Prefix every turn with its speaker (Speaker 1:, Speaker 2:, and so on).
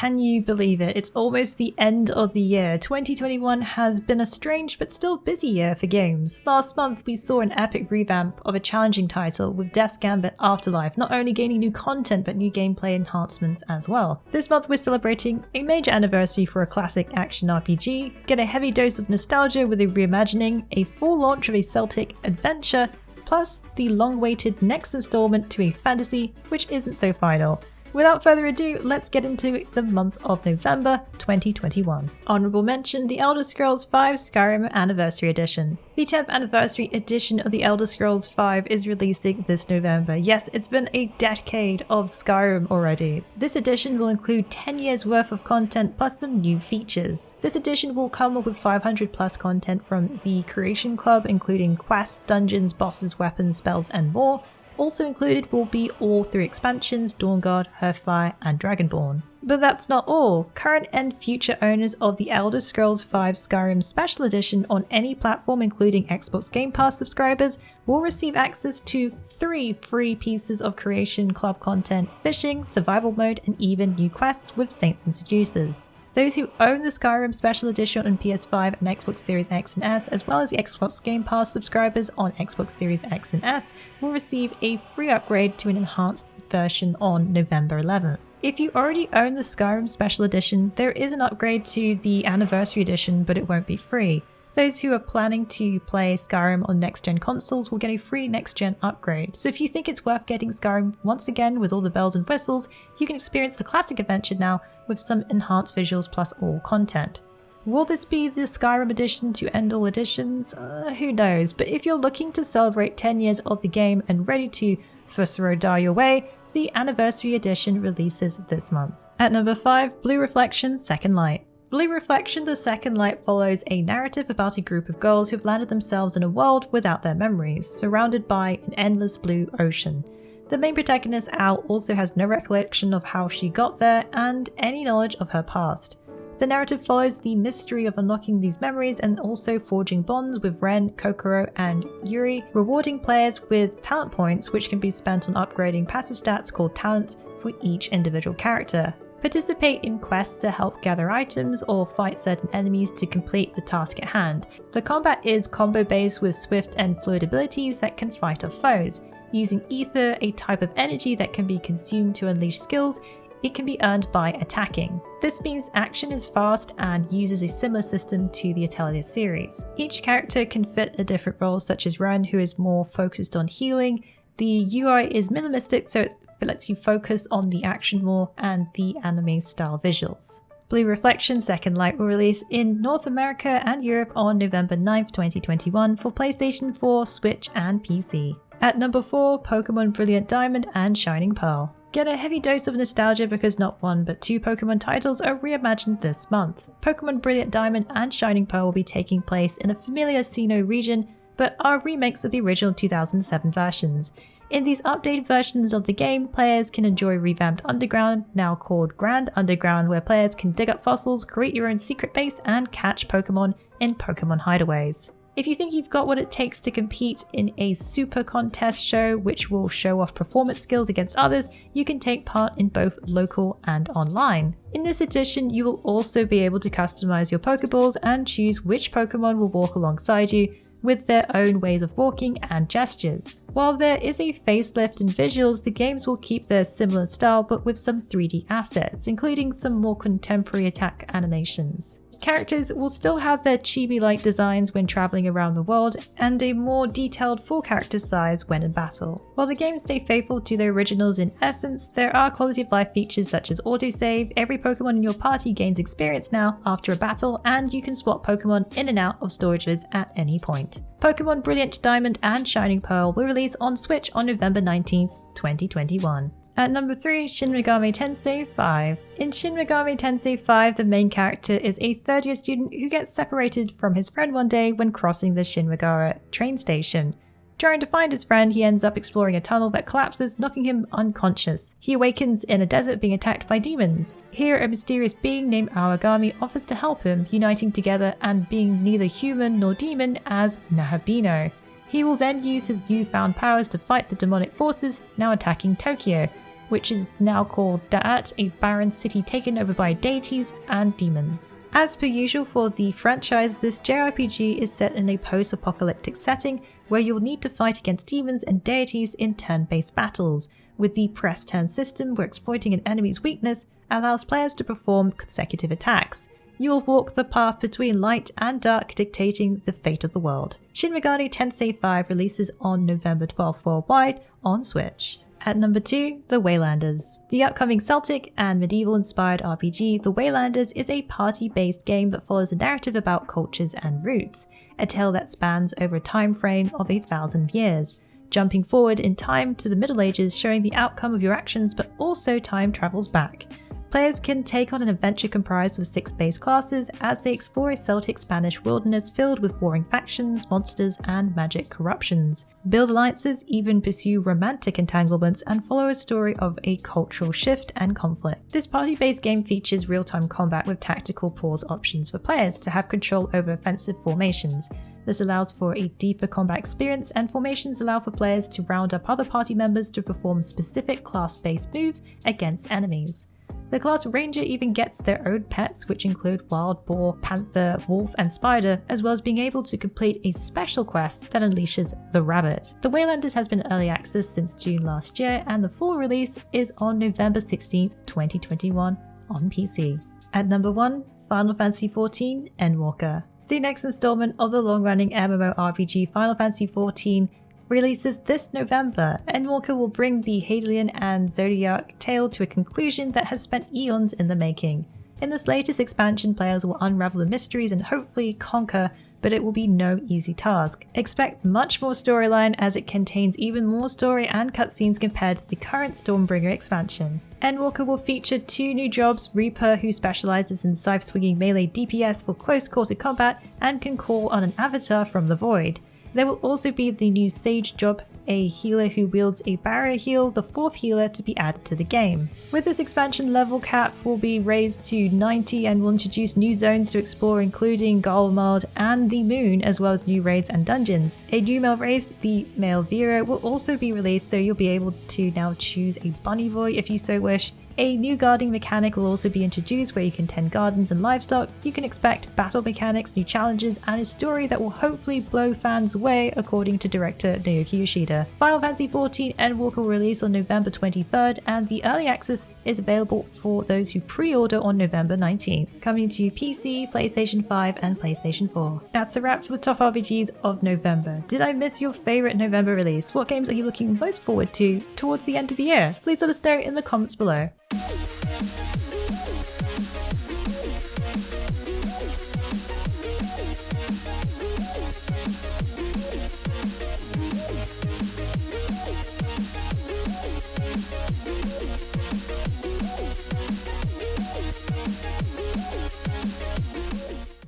Speaker 1: can you believe it? It's almost the end of the year. 2021 has been a strange but still busy year for games. Last month we saw an epic revamp of a challenging title with Death's Gambit Afterlife, not only gaining new content but new gameplay enhancements as well. This month we're celebrating a major anniversary for a classic action RPG, get a heavy dose of nostalgia with a reimagining, a full launch of a Celtic adventure, plus the long-awaited next installment to a fantasy which isn't so final. Without further ado, let's get into the month of November 2021. Honorable mention, The Elder Scrolls V Skyrim Anniversary Edition. The 10th anniversary edition of The Elder Scrolls V is releasing this November. Yes, it's been a decade of Skyrim already. This edition will include 10 years worth of content plus some new features. This edition will come with 500 plus content from the Creation Club, including quests, dungeons, bosses, weapons, spells, and more. Also included will be all 3 expansions, Dawnguard, Hearthfire, and Dragonborn. But that's not all. Current and future owners of the Elder Scrolls V Skyrim Special Edition on any platform, including Xbox Game Pass subscribers, will receive access to 3 free pieces of Creation Club content, fishing, survival mode, and even new quests with Saints and Seducers. Those who own the Skyrim Special Edition on PS5 and Xbox Series X and S, as well as the Xbox Game Pass subscribers on Xbox Series X and S, will receive a free upgrade to an enhanced version on November 11th. If you already own the Skyrim Special Edition, there is an upgrade to the Anniversary Edition, but it won't be free. Those who are planning to play Skyrim on next-gen consoles will get a free next-gen upgrade. So if you think it's worth getting Skyrim once again with all the bells and whistles, you can experience the classic adventure now with some enhanced visuals plus all content. Will this be the Skyrim edition to end all editions? Who knows, but if you're looking to celebrate 10 years of the game and ready to throw die your way, the Anniversary Edition releases this month. At number 5, Blue Reflection Second Light. Blue Reflection The Second Light follows a narrative about a group of girls who've landed themselves in a world without their memories, surrounded by an endless blue ocean. The main protagonist, Al, also has no recollection of how she got there and any knowledge of her past. The narrative follows the mystery of unlocking these memories and also forging bonds with Ren, Kokoro, and Yuri, rewarding players with talent points which can be spent on upgrading passive stats called talents for each individual character. Participate in quests to help gather items or fight certain enemies to complete the task at hand. The combat is combo based with swift and fluid abilities that can fight off foes. Using Ether, a type of energy that can be consumed to unleash skills, it can be earned by attacking. This means action is fast and uses a similar system to the Atelier series. Each character can fit a different role, such as Ren, who is more focused on healing. The UI is minimalistic, so it lets you focus on the action more and the anime style visuals. Blue Reflection Second Light will release in North America and Europe on November 9th, 2021 for PlayStation 4, Switch and PC. At number 4, Pokemon Brilliant Diamond and Shining Pearl. Get a heavy dose of nostalgia because not 1 but 2 Pokemon titles are reimagined this month. Pokemon Brilliant Diamond and Shining Pearl will be taking place in a familiar Sinnoh region, but are remakes of the original 2007 versions. In these updated versions of the game, players can enjoy revamped Underground, now called Grand Underground, where players can dig up fossils, create your own secret base, and catch Pokemon in Pokemon hideaways. If you think you've got what it takes to compete in a super contest show which will show off performance skills against others, you can take part in both local and online. In this edition, you will also be able to customize your Pokeballs and choose which Pokemon will walk alongside you, with their own ways of walking and gestures. While there is a facelift in visuals, the games will keep their similar style but with some 3D assets, including some more contemporary attack animations. Characters will still have their chibi-like designs when traveling around the world, and a more detailed full character size when in battle. While the games stay faithful to their originals in essence, there are quality of life features such as autosave, every Pokemon in your party gains experience now after a battle, and you can swap Pokemon in and out of storages at any point. Pokemon Brilliant Diamond and Shining Pearl will release on Switch on November 19th, 2021. At number 3, Shin Megami Tensei 5. In Shin Megami Tensei 5, the main character is a third-year student who gets separated from his friend one day when crossing the Shinmegara train station. Trying to find his friend, he ends up exploring a tunnel that collapses, knocking him unconscious. He awakens in a desert being attacked by demons. Here, a mysterious being named Awagami offers to help him, uniting together and being neither human nor demon as Nahabino. He will then use his newfound powers to fight the demonic forces now attacking Tokyo. which is now called Da'at, a barren city taken over by deities and demons. As per usual for the franchise, this JRPG is set in a post-apocalyptic setting where you'll need to fight against demons and deities in turn-based battles, with the press turn system where exploiting an enemy's weakness allows players to perform consecutive attacks. You'll walk the path between light and dark, dictating the fate of the world. Shin Megami Tensei 5 releases on November 12th worldwide on Switch. At number 2, The Waylanders. The upcoming Celtic and medieval-inspired RPG, The Waylanders is a party-based game that follows a narrative about cultures and roots, a tale that spans over a time frame of 1,000 years, jumping forward in time to the Middle Ages, showing the outcome of your actions, but also time travels back. Players can take on an adventure comprised of 6 base classes as they explore a Celtic Spanish wilderness filled with warring factions, monsters, and magic corruptions. Build alliances, even pursue romantic entanglements, and follow a story of a cultural shift and conflict. This party-based game features real-time combat with tactical pause options for players to have control over offensive formations. This allows for a deeper combat experience, and formations allow for players to round up other party members to perform specific class-based moves against enemies. The class Ranger even gets their own pets, which include wild boar, panther, wolf, and spider, as well as being able to complete a special quest that unleashes the rabbit. The Waylanders has been early access since June last year, and the full release is on November 16th, 2021 on PC. At number 1, Final Fantasy XIV Endwalker. The next installment of the long-running MMORPG Final Fantasy XIV releases this November. Endwalker will bring the Hadalian and Zodiac tale to a conclusion that has spent eons in the making. In this latest expansion, players will unravel the mysteries and hopefully conquer, but it will be no easy task. Expect much more storyline as it contains even more story and cutscenes compared to the current Stormbringer expansion. Endwalker will feature 2 new jobs, Reaper, who specializes in scythe-swinging melee DPS for close-quarter combat and can call on an avatar from the void. There will also be the new Sage job, a healer who wields a barrier heal, the 4th healer to be added to the game. With this expansion, level cap will be raised to 90 and will introduce new zones to explore, including Golmod and the Moon, as well as new raids and dungeons. A new male race, the male Vera, will also be released, so you'll be able to now choose a bunny boy if you so wish. A new guarding mechanic will also be introduced where you can tend gardens and livestock. You can expect battle mechanics, new challenges, and a story that will hopefully blow fans away, according to director Naoki Yoshida. Final Fantasy XIV Endwalker will release on November 23rd, and the early access is available for those who pre-order on November 19th, coming to PC, PlayStation 5, and PlayStation 4. That's a wrap for the top RPGs of November. Did I miss your favorite November release? What games are you looking most forward to towards the end of the year? Please let us know in the comments below.